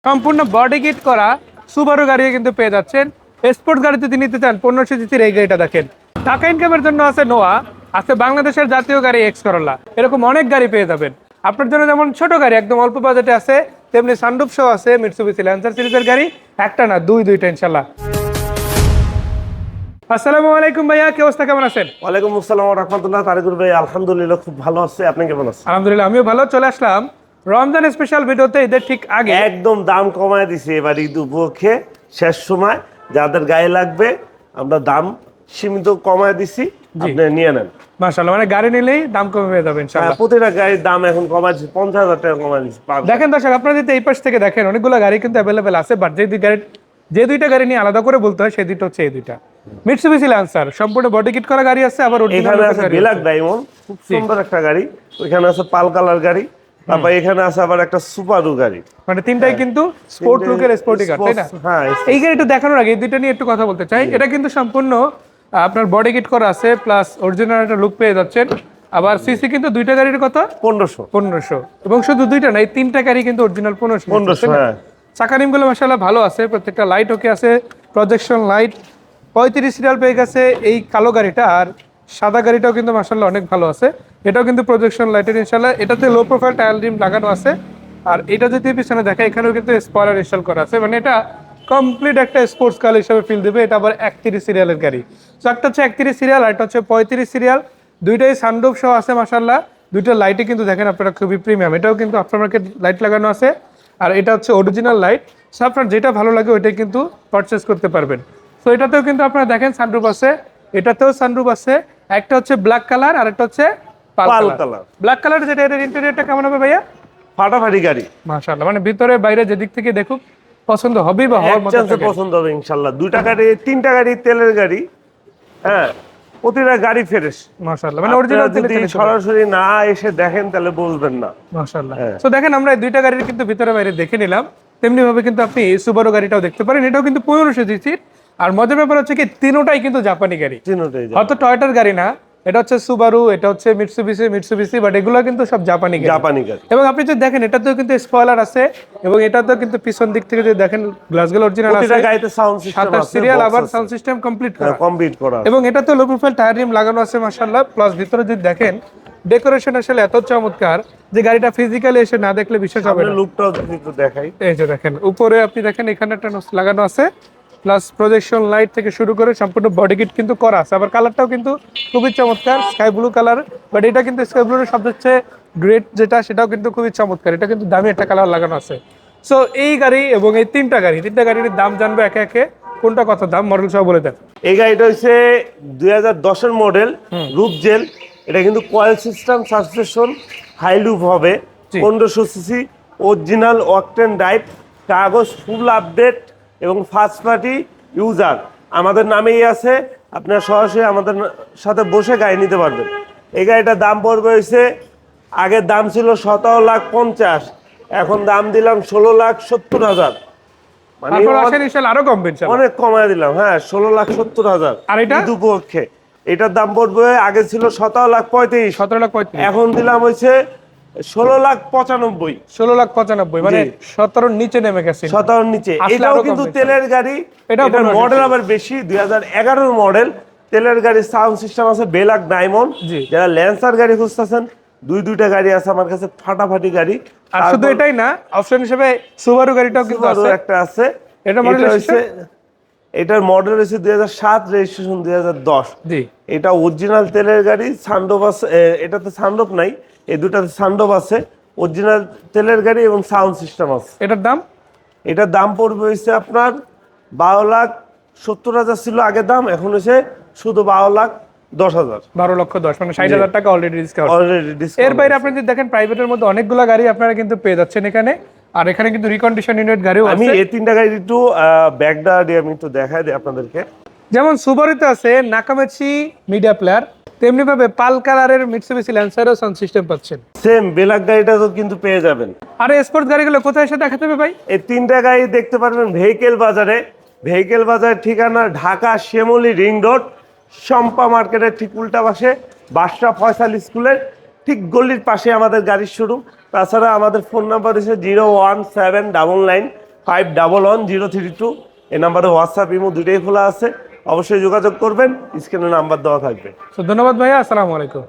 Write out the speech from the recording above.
সম্পূর্ণ body kit করা সুবারু গাড়ি কিন্তু পেয়ে যাচ্ছেন। স্পোর্টস গাড়ি যদি নিতে চান 1500 সিসির এই গাড়িটা দেখেন। টাকা ইনকামের জন্য আছে নোয়া, আছে বাংলাদেশের জাতীয় গাড়ি এক্স করোলা, এরকম অনেক গাড়ি পেয়ে যাবেন। আপনার জন্য যেমন ছোট গাড়ি একদম অল্প বাজেটে আছে, তেমনি সানরুফ সহ আছে মিৎসুবিশি ল্যান্সার সিরিজের গাড়ি, একটা না দুইটা ইনশাল্লাহ। আসসালামু আলাইকুম ভাইয়া, কি অবস্থা, কেমন আছেন? ওয়ালাইকুম আসসালাম ওয়া রাহমাতুল্লাহ। তারিকুল ভাই আলহামদুলিল্লাহ খুব ভালো আছে, আপনি কেমন আছেন? আলহামদুলিল্লাহ আমিও ভালো। চলে আসলাম রমজান স্পেশাল ভিডিওতে, ঈদের ঠিক আগে একদম দাম কমায় দিছি এবার ঈদ উপলক্ষে, শেষ সময় যাদের গায়ে লাগবে আমরা দাম সীমিত কমায় দিছি, আপনি নিয়ে নেন। মাশাআল্লাহ, মানে গাড়ি নিলেই দাম কমে হয়ে যাবে ইনশাআল্লাহ। প্রতিটা গাড়ির দাম এখন কমাইছি, 50,000 টাকা কমায় দিছি। দেখেন দর্শক, আপনারা যদি এই পাশ থেকে দেখেন অনেকগুলো গাড়ি কিন্তু অ্যাভেলেবেল আছে, বাট যে দুইটা গাড়ি নিয়ে আলাদা করে বলতে হয় সেই দুইটা হচ্ছে এই দুইটা মিৎসুবিশি ল্যান্সার, সম্পূর্ণ বডি কিট করা গাড়ি আছে, আবার এখানে আছে ব্ল্যাক ডায়মন্ড, খুব সুন্দর একটা গাড়ি। ওইখানে আছে পাল কালার গাড়ি, তারপর এখানে আছে আবার একটা সুপারু গাড়ি, মানে তিনটাই কিন্তু স্পোর্ট লুকের স্পোর্টি কার, তাই না? হ্যাঁ, এই গাড়িটা দেখানোর আগে এই দুইটা নিয়ে একটু কথা বলতে চাই। এটা কিন্তু সম্পূর্ণ আপনার বডি কিট করা আছে, প্লাস অরিজিনাল একটা লুক পেয়ে যাচ্ছেন। আবার সিসি কিন্তু দুইটা গাড়ির কত? 1500। এবং শুধু দুইটা না, এই তিনটা গাড়ি কিন্তু অরিজিনাল 1500। হ্যাঁ, চাকা নিমগুলো মাশাআল্লাহ ভালো আছে, প্রত্যেকটা লাইট ওকে আছে, প্রজেকশন লাইট 35 সিরিয়াল পেয়ে গেছে এই কালো গাড়িটা। আর সাদা গাড়িটাও কিন্তু মাশাআল্লাহ অনেক ভালো আছে, এটাও কিন্তু প্রজেকশন লাইটের ইনশাআল্লাহ। এটাতে লো প্রোফাইল টায়ার রিম লাগানো আছে। আর এটা যদি পিছনে দেখা, এখানেও কিন্তু স্পয়লার ইনস্টল করা আছে, মানে এটা কমপ্লিট একটা স্পোর্টস কার হিসেবে ফিল দেবে। এটা আবার 31 সিরিয়ালের গাড়ি। তো একটা হচ্ছে 31 সিরিয়াল, আর একটা হচ্ছে 35 সিরিয়াল, দুইটাই সানরুফ সহ আছে মাশাআল্লাহ। দুইটা লাইটে কিন্তু দেখেন আপনারা খুবই প্রিমিয়াম, এটাও কিন্তু আফটার মার্কেট লাইট লাগানো আছে, আর এটা হচ্ছে অরিজিনাল লাইট। সো আপনার যেটা ভালো লাগে ওইটাই কিন্তু পারচেস করতে পারবেন। সো এটাতেও কিন্তু আপনারা দেখেন সানরুফ আছে, এটাতেও সানরুফ আছে। একটা হচ্ছে ব্ল্যাক কালার আর একটা হচ্ছে পাল কালার। ব্ল্যাক কালার যেটা, এটার ইন্টেরিয়রটা কেমন হবে ভাইয়া? ফাটাফাটি গাড়ি মাশাআল্লাহ, মানে ভিতরে বাইরে যেদিক থেকে দেখুক পছন্দ হবেই বা হওয়ার মতো থাকে। পছন্দ হবে ইনশাআল্লাহ। দুইটা গাড়ি, তিনটা গাড়ি তেলের গাড়ি, হ্যাঁ, প্রতিটা গাড়ি ফ্রেশ মাশাআল্লাহ, মানে অরিজিনাল যদি সরাসরি না এসে দেখেন তাহলে বুঝবেন না। মাশাআল্লাহ। সো দেখেন আমরা এই দুইটা গাড়ির কিন্তু ভিতরে বাইরে দেখে নিলাম, তেমনি ভাবে কিন্তু আপনি সুবারু গাড়িটাও দেখতে পারেন, এটাও কিন্তু 1500 সিসির। আর মজার ব্যাপার হচ্ছে কি, তিনোটাই কিন্তু জাপানি গাড়ি, হয়তো টয়োটার গাড়ি না। এটা হচ্ছে সুবারু, এটা হচ্ছে মিৎসুবিশি, বাট এগুলো কিন্তু সব জাপানি গাড়ি। এবং আপনি যদি দেখেন এটাতেও কিন্তু স্পয়লার আছে, এবং এটাতেও কিন্তু পিছন দিক থেকে যদি দেখেন গ্লাসগুলো অরিজিনাল আছে, গাড়িতে সাউন্ড সিস্টেম আছে, 27 সিরিয়াল, আবার সাউন্ড সিস্টেম কমপ্লিট করা। এবং এটাতে লো প্রোফাইল টায়ার রিম লাগানো আছে মাশাআল্লাহ। প্লাস ভিতরে যদি দেখেন ডেকোরেশন আসলে এত চমৎকার যে গাড়িটা ফিজিক্যালি এসে না দেখলে বিশ্বাস হবে না। লুকটাও যদি একটু দেখাই, এই যে দেখেন উপরে আপনি দেখেন এখানে একটা লাগানো আছে, প্লাস প্রজেকশন লাইট থেকে শুরু করে সম্পূর্ণ বডি কিট কিন্তু করা আছে। আবার কালারটাও কিন্তু খুবই চমৎকার, স্কাই ব্লু কালার। বাট এটা কিন্তু স্কাই ব্লুর সবচেয়ে গ্রেট যেটা, সেটাও কিন্তু খুবই চমৎকার, এটা কিন্তু দামি একটা কালার লাগানো আছে। সো এই গাড়ি এবং এই তিনটা গাড়ির দাম জানবো একে একে, কোনটা কত দাম, মডেল সহ বলে দেন। এই গাড়িটা হচ্ছে 2010 এর মডেল, রূপ জেল। এটা কিন্তু coil system suspension, high loop হবে, 1500 সিসি, অরিজিনাল অকটেন ড্রাইভ, কাগজ ফুল আপডেট এবং ফার্স্ট পার্টি ইউজার আমাদের নামেই আছে। আপনারা সরাসরি আমাদের সাথে বসে গাড়ি নিতে পারবেন। এই গাড়িটার দাম পড়বে হয়েছে, আগের দাম ছিল 17,50,000, এখন দাম দিলাম 16,70,000, মানে আরো কমবে, অনেক কমায় দিলাম। হ্যাঁ, 16,70,000। আর এটা দুপক্ষে এটার দাম পড়বে, আগে ছিল 17,35,000, এখন দিলাম হয়েছে 16,95,000। 16,95,000, মানে 17 নিচে নেমে গেছে, 17 নিচে। এটাও কিন্তু তেলের গাড়ি, এটার মডেল আবার বেশি, 2011 মডেল, তেলের গাড়ি, সাউন্ড সিস্টেম আছে, ব্ল্যাক ডায়মন্ড। যারা ল্যান্সার গাড়ি খুঁজতেছেন, দুইটা গাড়ি আছে আমার কাছে, ফাটাফাটি গাড়ি। আর শুধু এটাই না, অপশন হিসেবে সুবারু গাড়িটাও কিন্তু আছে, একটা আছে। এটা মডেল হচ্ছে, এটার মডেল হচ্ছে 2007, রেজিস্ট্রেশন 2010। জি, এটা অরিজিনাল তেলের গাড়ি, সানরুফ আছে, এটাতে সানরুফ নাই, এই দুটাতে সানরুফ আছে, অরিজিনাল তেলের গাড়ি এবং সাউন্ড সিস্টেম আছে। এটার দাম পড়বে হচ্ছে আপনার 12,70,000 ছিল আগের দাম, এখন হচ্ছে শুধু 12,10,000। 12,10,000, মানে 60,000 টাকা অলরেডি ডিসকাউন্ট। এর বাইরে আপনি যদি দেখেন প্রাইভেটের মধ্যে অনেকগুলো গাড়ি আপনারা কিন্তু পেয়ে যাচ্ছেন এখানে। আর এখানে কিন্তু রিকন্ডিশন ইউনিট গাড়িও আছে। আমি এই তিনটা গাড়ি একটু ব্যাকডা দিয়ে আমি একটু দেখাই দিই আপনাদেরকে। যেমন সুবারুতে আছে নাকামাচি মিডিয়া প্লেয়ার, তেমনি ভাবে পাল কালারের মিৎসুবিশি ল্যান্সারও সাউন্ড সিস্টেম পাচ্ছেন। সেম ব্ল্যাক গাড়িটা তো কিন্তু পেয়ে যাবেন। আর স্পোর্টস গাড়িগুলো কোথায় এসে দেখাতে হবে ভাই? এই তিনটা গাড়ি দেখতে পারবেন ভেহিকেল বাজারে। ভেহিকেল বাজার ঠিকানা ঢাকা শ্যামলী রিং রোড, শম্পা মার্কেটের ঠিক উল্টা পাশে, বাদশা ফয়সাল স্কুলের ঠিক গলির পাশে আমাদের গাড়ির শোরুম। তাছাড়া আমাদের ফোন নাম্বার হচ্ছে 01799 511032। এই নাম্বারে হোয়াটসঅ্যাপ ইমো দুটোই খোলা আছে, অবশ্যই যোগাযোগ করবেন, স্ক্রিনে নাম্বার দেওয়া থাকবে। তো ধন্যবাদ ভাইয়া, আসসালামু আলাইকুম।